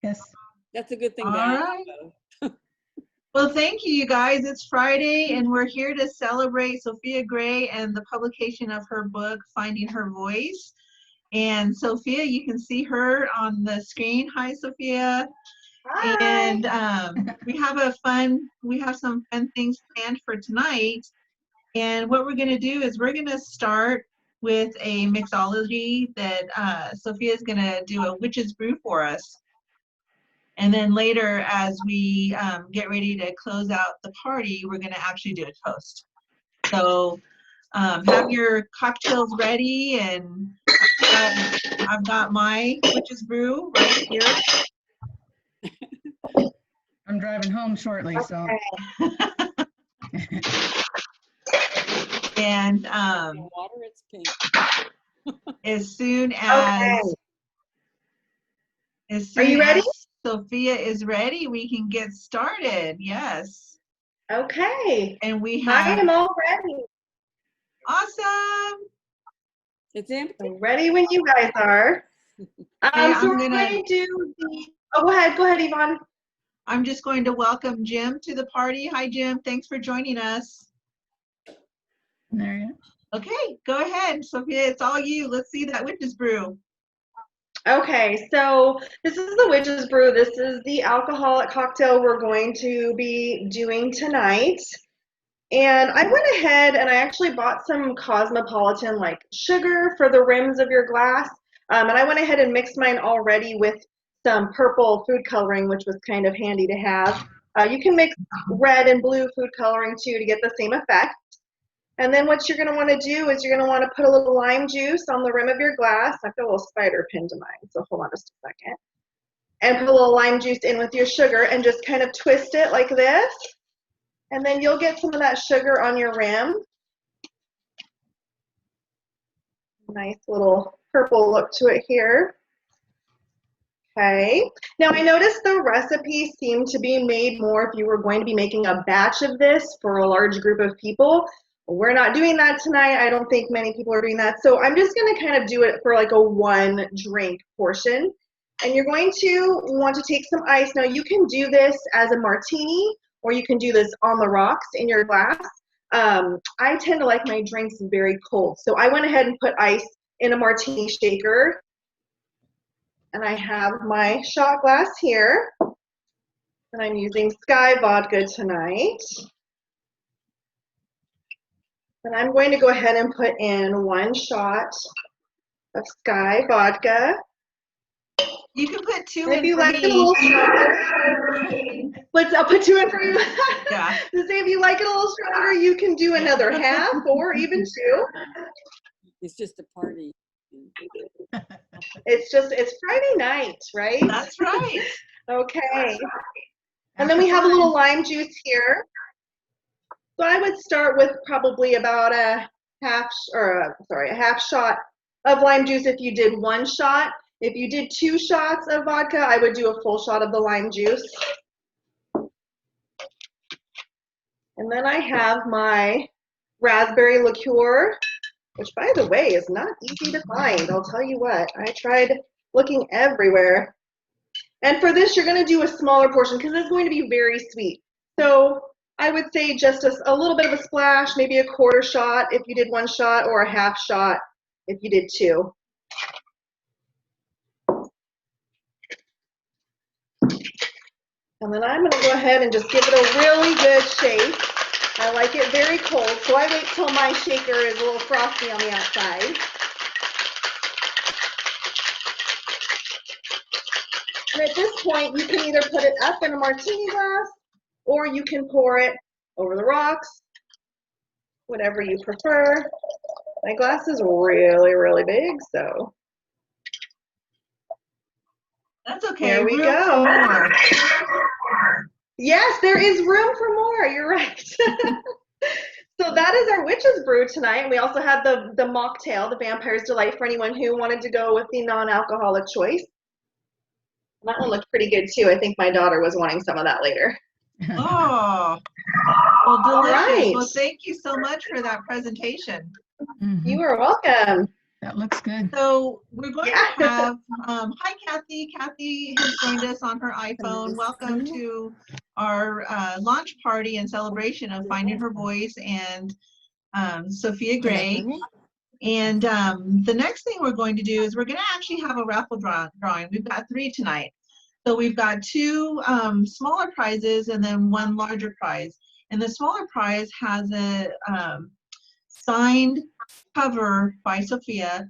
Yes. That's a good thing All to ask. right. Though. Well, thank you, you guys. It's Friday, and we're here to celebrate Sophia Gray and the publication of her book, Finding Her Voice. And Sophia, you can see her on the screen. Hi, Sophia. Hi. And we have some fun things planned for tonight. And what we're going to do is we're going to start with a mixology that Sophia is going to do a witch's brew for us. And then later, as we get ready to close out the party, we're going to actually do a toast. So have your cocktails ready, and I've got my witch's brew right here. I'm driving home shortly, so. And Water, it's pink. as soon as Are you ready? Sophia is ready, we can get started. Yes. Okay. And we I have. am all ready. Awesome. It's empty. I'm ready when you guys are. So we're going to do the. Oh, go ahead, Yvonne. I'm just going to welcome Jim to the party. Hi, Jim. Thanks for joining us. There you go. Okay, go ahead, Sophia. It's all you. Let's see that witch's brew. Okay, so this is the witch's brew. This is the alcoholic cocktail we're going to be doing tonight. And I went ahead and I actually bought some Cosmopolitan like sugar for the rims of your glass. And I went ahead and mixed mine already with some purple food coloring, which was kind of handy to have. You can mix red and blue food coloring too to get the same effect. And then what you're going to want to do is you're going to want to put a little lime juice on the rim of your glass. I've got a little spider pinned to mine, so hold on just a second. And put a little lime juice in with your sugar and just kind of twist it like this. And then you'll get some of that sugar on your rim. Nice little purple look to it here. Okay. Now I noticed the recipe seemed to be made more if you were going to be making a batch of this for a large group of people. We're not doing that tonight. I don't think many people are doing that. So I'm just going to kind of do it for like a 1 drink portion. And you're going to want to take some ice. Now you can do this as a martini, or you can do this on the rocks in your glass. I tend to like my drinks very cold. So I went ahead and put ice in a martini shaker. And I have my shot glass here. And I'm using Sky Vodka tonight. And I'm going to go ahead and put in 1 shot of Sky Vodka. You can put 2 and in if you for like me. it a little stronger, I'll put 2 in for you. Yeah. To say if you like it a little stronger, you can do another half or even 2. It's just a party. It's Friday night, right? That's right. Okay. And then we have a little lime juice here. So I would start with probably about a half shot of lime juice if you did 1 shot. If you did 2 shots of vodka, I would do a full shot of the lime juice. And then I have my raspberry liqueur, which by the way is not easy to find. I'll tell you what, I tried looking everywhere. And for this, you're going to do a smaller portion because it's going to be very sweet. So I would say just a little bit of a splash, maybe a 1/4 shot if you did 1 shot, or a half shot if you did 2. And then I'm going to go ahead and just give it a really good shake. I like it very cold, so I wait till my shaker is a little frosty on the outside. And at this point, you can either put it up in a martini glass, or you can pour it over the rocks, whatever you prefer. My glass is really, really big, so. That's okay. There we Room go. for more. Yes, there is room for more. You're right. So that is our witch's brew tonight. We also had the mocktail, the Vampire's Delight, for anyone who wanted to go with the non-alcoholic choice. That one looked pretty good too. I think my daughter was wanting some of that later. Oh, well, delicious. All right. Well, thank you so much for that presentation. You are welcome. That looks good. So we're going Yeah. to have, hi Kathy. Kathy has joined us on her iPhone. Welcome to our launch party and celebration of Finding Her Voice and Sophia Gray. And the next thing we're going to do is we're going to actually have a raffle drawing. We've got 3 tonight. So we've got 2 smaller prizes and then 1 larger prize. And the smaller prize has a signed cover by Sophia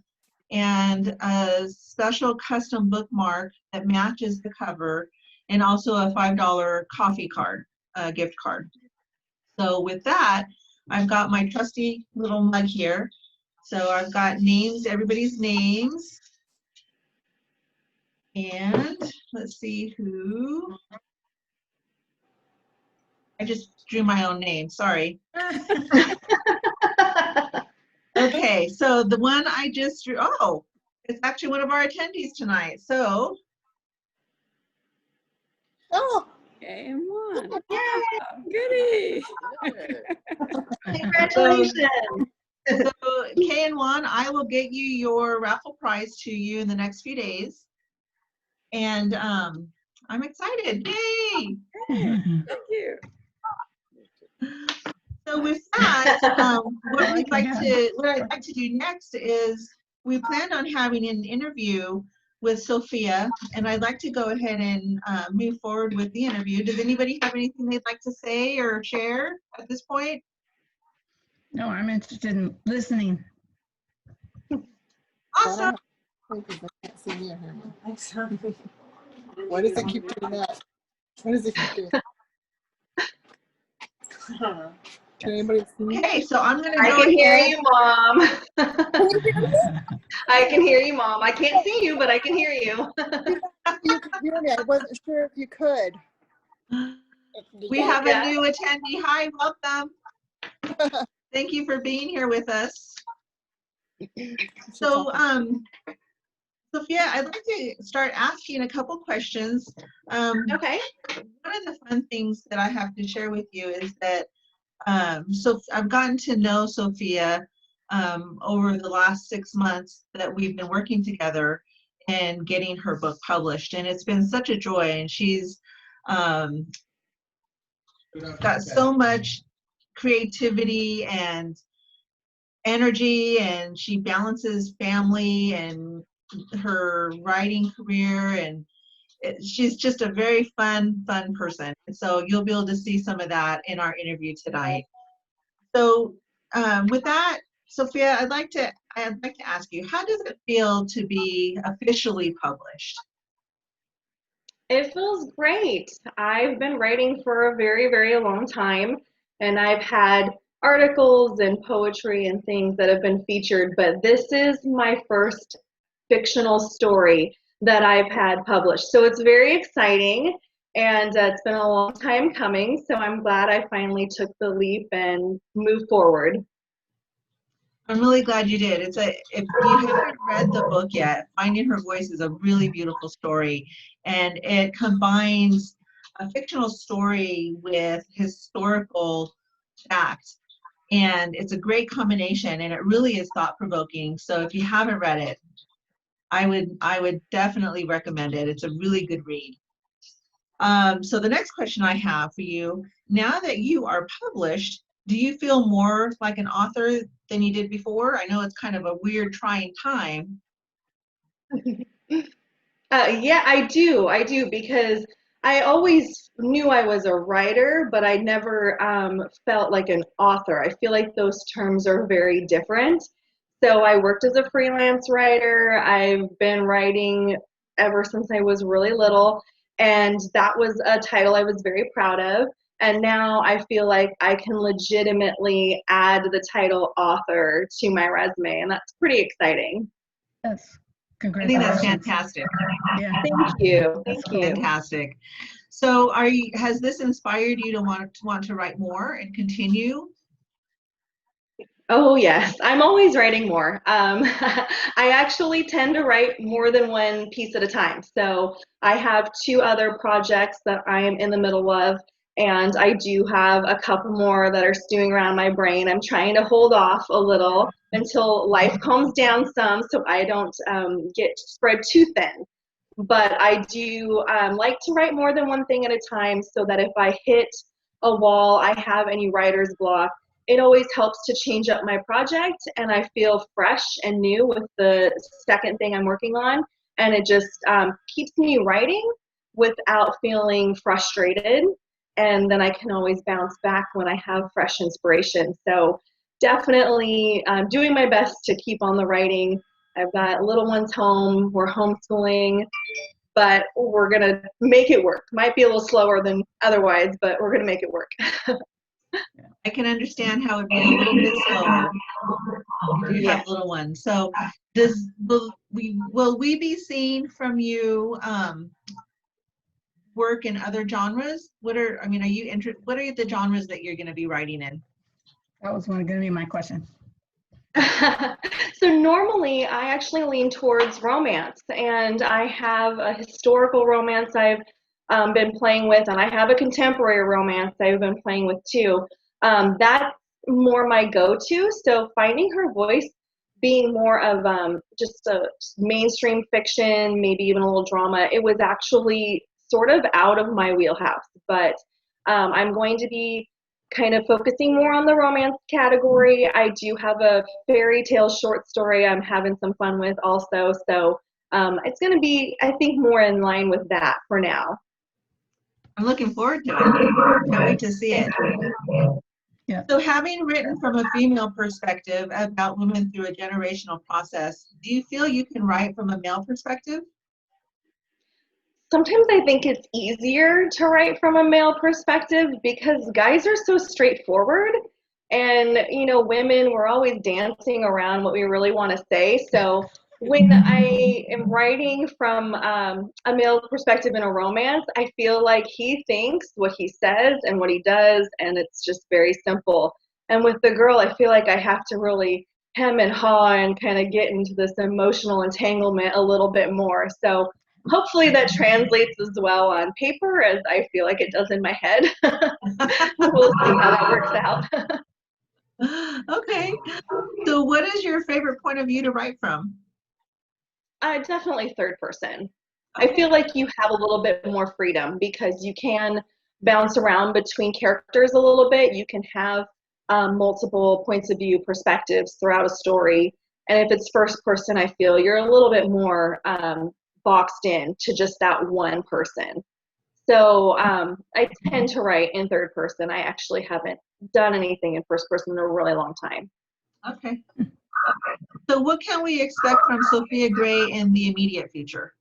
and a special custom bookmark that matches the cover, and also a $5 coffee card, gift card. So with that, I've got my trusty little mug here. So I've got names, everybody's names. And let's see who. I just drew my own name, sorry. Okay, so the one I just drew, oh, it's actually one of our attendees tonight. So, Oh, Okay, and one. Yay! Goody. Congratulations. so Kay and Juan, I will get you your raffle prize to you in the next few days. And I'm excited, yay! Thank you. So with that, what I'd like to do next is we planned on having an interview with Sophia, and I'd like to go ahead and move forward with the interview. Does anybody have anything they'd like to say or share at this point? No, I'm interested in listening. Awesome. I can't see me or hear me. Why does it keep doing that? Why does it keep doing that? Can anybody see me? Okay, so I'm gonna I go can hear ahead. you, Mom. I can hear you, Mom. I can't see you, but I can hear you. You could hear me. I wasn't sure if you could. We have a Yeah. new attendee. Hi, welcome. Thank you for being here with us. So, Sophia, I'd like to start asking a couple questions. Okay. One of the fun things that I have to share with you is that so I've gotten to know Sophia over the last 6 months that we've been working together and getting her book published, and it's been such a joy. And she's got so much creativity and energy, and she balances family and her writing career, and she's just a very fun person. And so you'll be able to see some of that in our interview tonight. So with that, Sophia, I'd like to ask you, how does it feel to be officially published? It feels great. I've been writing for a very, very long time, and I've had articles and poetry and things that have been featured, but this is my first fictional story that I've had published. So it's very exciting, and it's been a long time coming, so I'm glad I finally took the leap and moved forward. I'm really glad you did. If you haven't read the book yet, Finding Her Voice is a really beautiful story, and it combines a fictional story with historical fact, and it's a great combination, and it really is thought-provoking. So if you haven't read it, I would definitely recommend it. It's a really good read. So the next question I have for you, now that you are published, do you feel more like an author than you did before? I know it's kind of a weird, trying time. Yeah, I do, because I always knew I was a writer, but I never felt like an author. I feel like those terms are very different. So I worked as a freelance writer. I've been writing ever since I was really little, and that was a title I was very proud of. And now I feel like I can legitimately add the title author to my resume, and that's pretty exciting. Yes. I think Congratulations. that's fantastic. Yeah. Thank you. Thank you. Fantastic. So has this inspired you to want to write more and continue? Oh, yes. I'm always writing more. I actually tend to write more than one piece at a time. So I have 2 other projects that I am in the middle of, and I do have a couple more that are stewing around my brain. I'm trying to hold off a little, until life calms down some, so I don't get spread too thin. But I do like to write more than one thing at a time, so that if I hit a wall, I have any writer's block, it always helps to change up my project, and I feel fresh and new with the second thing I'm working on, and it just keeps me writing without feeling frustrated, and then I can always bounce back when I have fresh inspiration. So definitely doing my best to keep on the writing. I've got little ones home, we're homeschooling, but we're gonna make it work. Might be a little slower than otherwise, but we're gonna make it work. I can understand how it'd be a little bit slower if you have little ones. So will we be seeing from you work in other genres? What are the genres that you're going to be writing in? That was going to be my question. So normally I actually lean towards romance, and I have a historical romance I've been playing with, and I have a contemporary romance I've been playing with too. That's more my go-to. So finding her voice being more of just a mainstream fiction, maybe even a little drama, it was actually sort of out of my wheelhouse. But I'm going to be kind of focusing more on the romance category. I do have a fairy tale short story I'm having some fun with also. So it's going to be, I think, more in line with that for now. I'm looking forward to it. Can't wait to see it. Yeah. So having written from a female perspective about women through a generational process, do you feel you can write from a male perspective? Sometimes I think it's easier to write from a male perspective because guys are so straightforward, and women, we're always dancing around what we really want to say. So when I am writing from a male perspective in a romance, I feel like he thinks what he says and what he does, and it's just very simple. And with the girl, I feel like I have to really hem and haw and kind of get into this emotional entanglement a little bit more. So hopefully that translates as well on paper as I feel like it does in my head. We'll see how that works out. Okay. So what is your favorite point of view to write from? Definitely third person. I feel like you have a little bit more freedom because you can bounce around between characters a little bit. You can have multiple points of view perspectives throughout a story. And if it's first person, I feel you're a little bit more boxed in to just that one person. So I tend to write in third person. I actually haven't done anything in first person in a really long time. Okay. So what can we expect from Sophia Gray in the immediate future?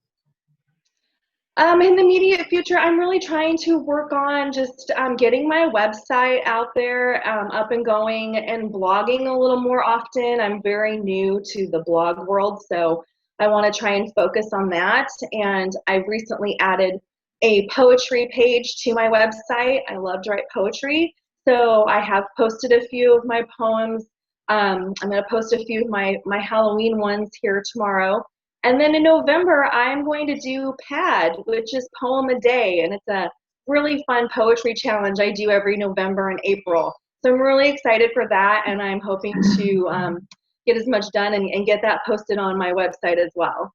In the immediate future, I'm really trying to work on just getting my website out there, up and going, and blogging a little more often. I'm very new to the blog world, so I want to try and focus on that. And I've recently added a poetry page to my website. I love to write poetry, so I have posted a few of my poems. I'm going to post a few of my Halloween ones here tomorrow. And then in November, I'm going to do PAD, which is Poem a Day, and it's a really fun poetry challenge I do every November and April. So I'm really excited for that, and I'm hoping to get as much done and get that posted on my website as well.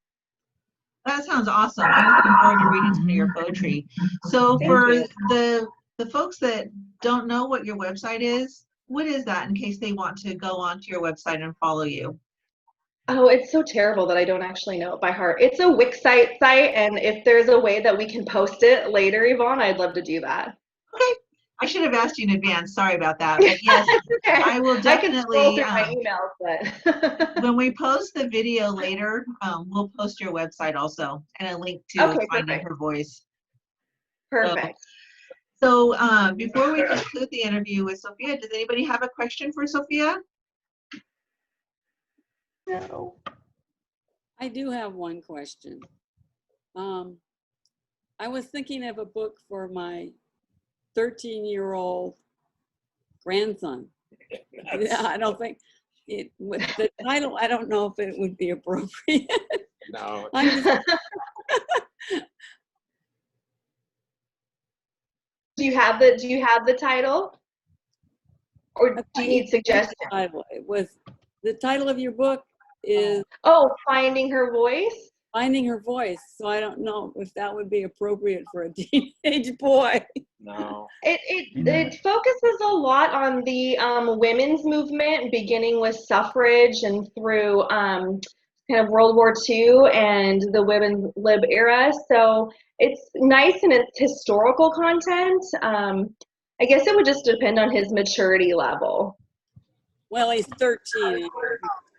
That sounds awesome. I'm looking forward to reading some of your poetry. So for the folks that don't know what your website is, what is that in case they want to go onto your website and follow you? Oh, it's so terrible that I don't actually know it by heart. It's a Wix site, and if there's a way that we can post it later, Yvonne, I'd love to do that. Okay. I should have asked you in advance. Sorry about that. But yes, okay. I will definitely. I can scroll through my emails, but when we post the video later, we'll post your website also and a link to finding her voice. Perfect. So before we conclude the interview with Sophia, does anybody have a question for Sophia? No. I do have one question. I was thinking of a book for my 13-year-old grandson. Yeah, I don't think it with the title. I don't know if it would be appropriate. No. Do you have the title, or do you need suggestions? It was The title of your book is Oh, Finding Her Voice. Finding Her Voice. So I don't know if that would be appropriate for a teenage boy. No. It focuses a lot on the women's movement, beginning with suffrage and through kind of World War II and the women's lib era. So it's nice in its historical content. I guess it would just depend on his maturity level. Well, he's 13.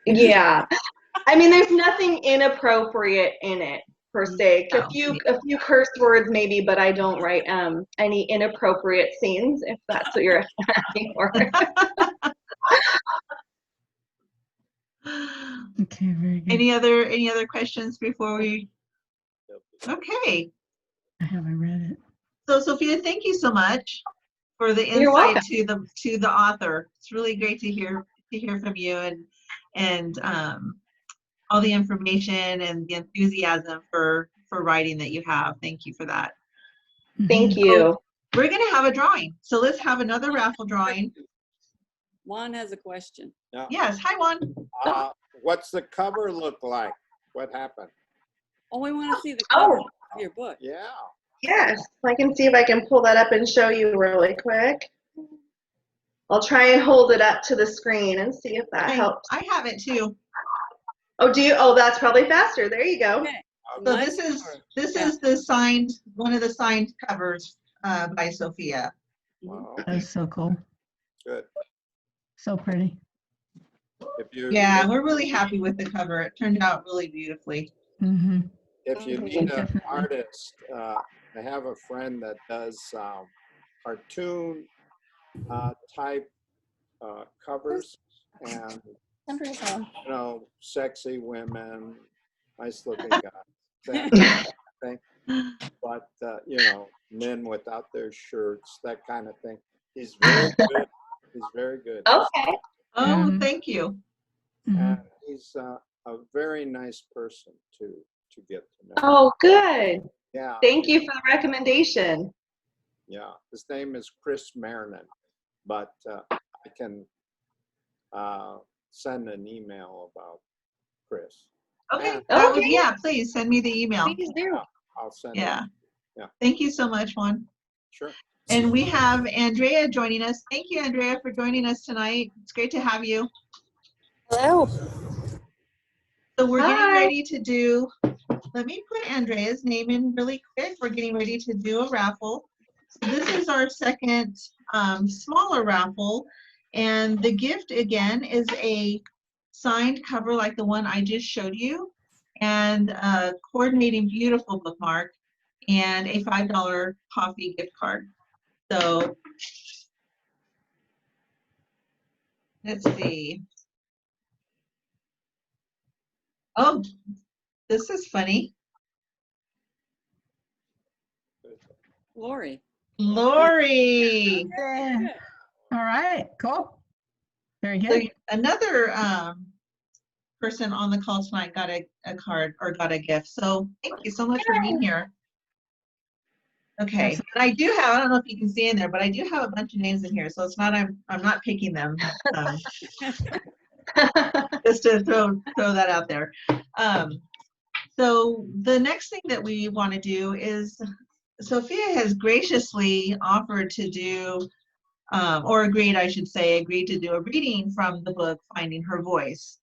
Yeah. I mean, there's nothing inappropriate in it per se. A few curse words maybe, but I don't write any inappropriate scenes, if that's what you're asking for. Okay, very good. Any other questions before we? Okay. I haven't read it. So Sophia, thank you so much for the You're insight welcome. to the author. It's really great to hear from you and all the information and the enthusiasm for writing that you have. Thank you for that. Thank Mhm. you. We're gonna have a drawing. So let's have another raffle drawing. Juan has a question. Yeah. Yes, hi Juan. What's the cover look like? What happened? Oh, we want to see the cover Oh. of your book. Yeah. Yes, I can see if I can pull that up and show you really quick. I'll try and hold it up to the screen and see if that helps. I have it too. Oh, do you? Oh, that's probably faster. There you go. Okay. So Nice this cover. is the signed, one of the signed covers by Sophia. Wow. That's so cool. Good. So pretty. If you Yeah, we're really happy with the cover. It turned out really beautifully. Mm-hmm. if you need an Definitely. artist, I have a friend that does cartoon type covers and sexy women, nice looking guys, that kind of thing. But men without their shirts, that kind of thing. He's very good. He's very good. Okay. Oh, Mhm. thank you. Mhm. And he's a very nice person to get to know. Oh, good. Yeah. Thank you for the recommendation. Yeah. His name is Chris Marinan, but I can send an email about Chris. Okay. Okay. Yeah, please send me the email. Please do. I'll send Yeah. it. Yeah. Thank you so much, Juan. Sure. And we have Andrea joining us. Thank you, Andrea, for joining us tonight. It's great to have you. Hello. So we're getting Hi. ready to do, let me put Andrea's name in really quick. We're getting ready to do a raffle. So this is our second smaller raffle. And the gift, again, is a signed cover like the one I just showed you, and a coordinating beautiful bookmark, and a $5 coffee gift card. So let's see. Oh, this is funny. Lori. Lori. Yeah. All right, cool. Very So good. another person on the call tonight got a card or got a gift. So thank you so much for being here. Okay, and I do have, I don't know if you can see in there, but I do have a bunch of names in here. So it's not, I'm not picking them. Just to throw that out there. So the next thing that we want to do is Sophia has graciously offered to do, or agreed, I should say, agreed to do a reading from the book Finding Her Voice.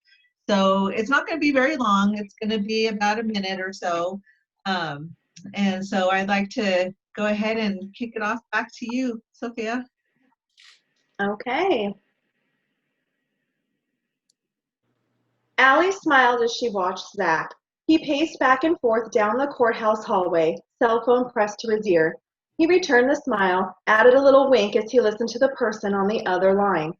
So it's not going to be very long. It's going to be about a minute or so. And so I'd like to go ahead and kick it off back to you, Sophia. Okay. Allie smiled as she watched Zach. He paced back and forth down the courthouse hallway, cell phone pressed to his ear. He returned the smile, added a little wink as he listened to the person on the other line.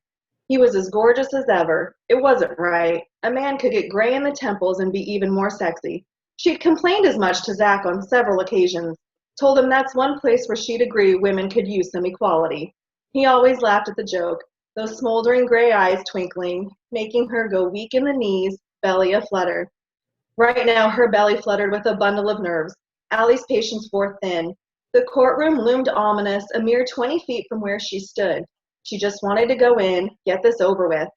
He was as gorgeous as ever. It wasn't right. A man could get gray in the temples and be even more sexy. She'd complained as much to Zach on several occasions, told him that's one place where she'd agree women could use some equality. He always laughed at the joke, those smoldering gray eyes twinkling, making her go weak in the knees, belly aflutter. Right now, her belly fluttered with a bundle of nerves. Allie's patience wore thin. The courtroom loomed ominous, a mere 20 feet from where she stood. She just wanted to go in, get this over with.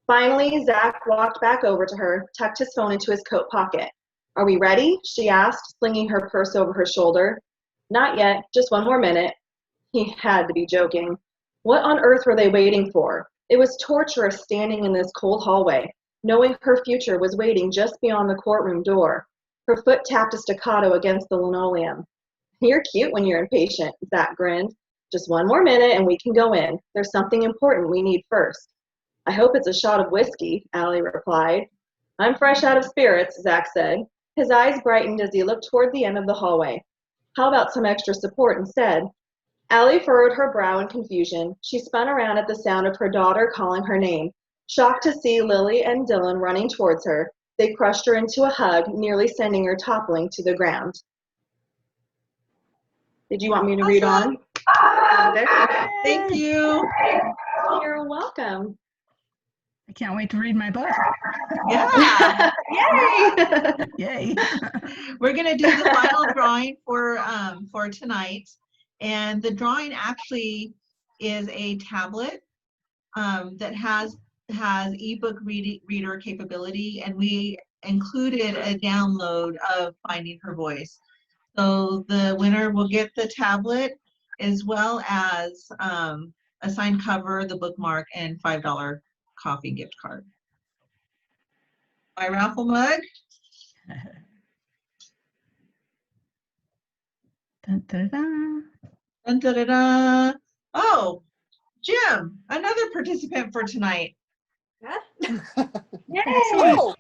Finally, Zach walked back over to her, tucked his phone into his coat pocket. "Are we ready?" she asked, slinging her purse over her shoulder. "Not yet, just one more minute." He had to be joking. What on earth were they waiting for? It was torturous standing in this cold hallway, knowing her future was waiting just beyond the courtroom door. Her foot tapped a staccato against the linoleum. "You're cute when you're impatient," Zach grinned. "Just one more minute and we can go in. There's something important we need first." "I hope it's a shot of whiskey," Allie replied. "I'm fresh out of spirits," Zach said. His eyes brightened as he looked toward the end of the hallway. "How about some extra support instead?" Allie furrowed her brow in confusion. She spun around at the sound of her daughter calling her name. Shocked to see Lily and Dylan running towards her, they crushed her into a hug, nearly sending her toppling to the ground. Did you want me to read on? Thank you. You're welcome. I can't wait to read my book. Yeah. Yay! Yay. We're gonna do the final drawing for tonight, and the drawing actually is a tablet that has ebook reader capability, and we included a download of Finding Her Voice. So the winner will get the tablet as well as a signed cover, the bookmark, and $5 coffee gift card. My raffle mug. Dun, dun, dun. Dun, dun, dun, dun. Oh, Jim, another participant for tonight. Yay! Oh,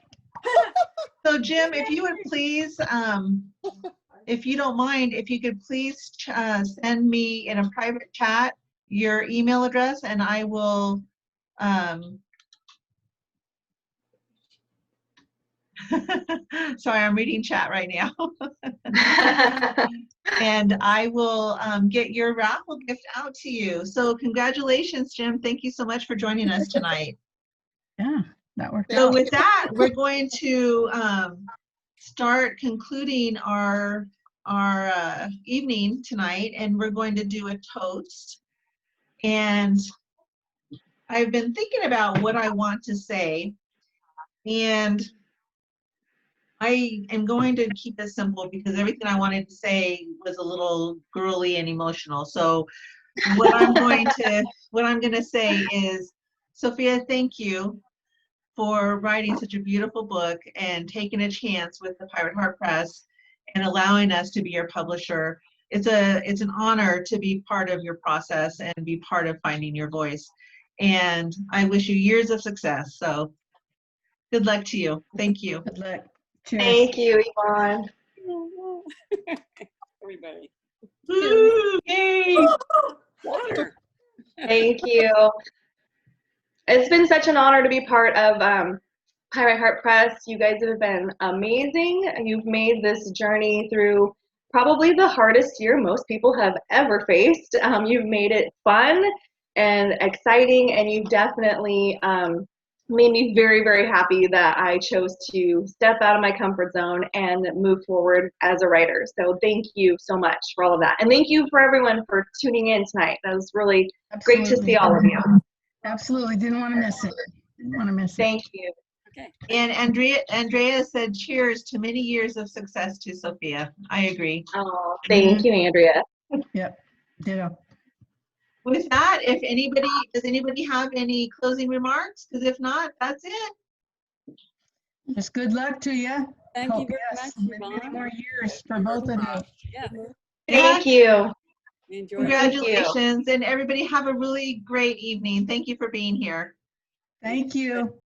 So Jim, if you would please, if you don't mind, if you could please send me in a private chat your email address, and I will sorry, I'm reading chat right now. And I will get your raffle gift out to you. So congratulations, Jim. Thank you so much for joining us tonight. Yeah, that worked So out. with that, we're going to start concluding our evening tonight, and we're going to do a toast. And I've been thinking about what I want to say, and I am going to keep it simple because everything I wanted to say was a little girly and emotional. So what I'm going to say is, Sophia, thank you for writing such a beautiful book and taking a chance with the Pirate Heart Press and allowing us to be your publisher. It's an honor to be part of your process and be part of Finding Your Voice. And I wish you years of success. So good luck to you. Thank you. Good luck. Cheers. Thank you, Yvonne. Everybody. Woo, yay! Water. Thank you. It's been such an honor to be part of Pirate Heart Press. You guys have been amazing. You've made this journey through probably the hardest year most people have ever faced. You've made it fun and exciting, and you've definitely made me very, very happy that I chose to step out of my comfort zone and move forward as a writer. So thank you so much for all of that. And thank you for everyone for tuning in tonight. That was really great to see all of you. Absolutely. Didn't want to miss it. Didn't want to miss it. Thank you. Okay. And Andrea said cheers to many years of success to Sophia. I agree. Oh, thank you, Andrea. Yep. Ditto. With that, does anybody have any closing remarks? Because if not, that's it. Just good luck to you. Thank you Hope, very yes, much, many Yvonne. more years for both of you. Yeah, Thank you. we enjoyed it. Congratulations, and everybody have a really great evening. Thank you for being here. Thank you.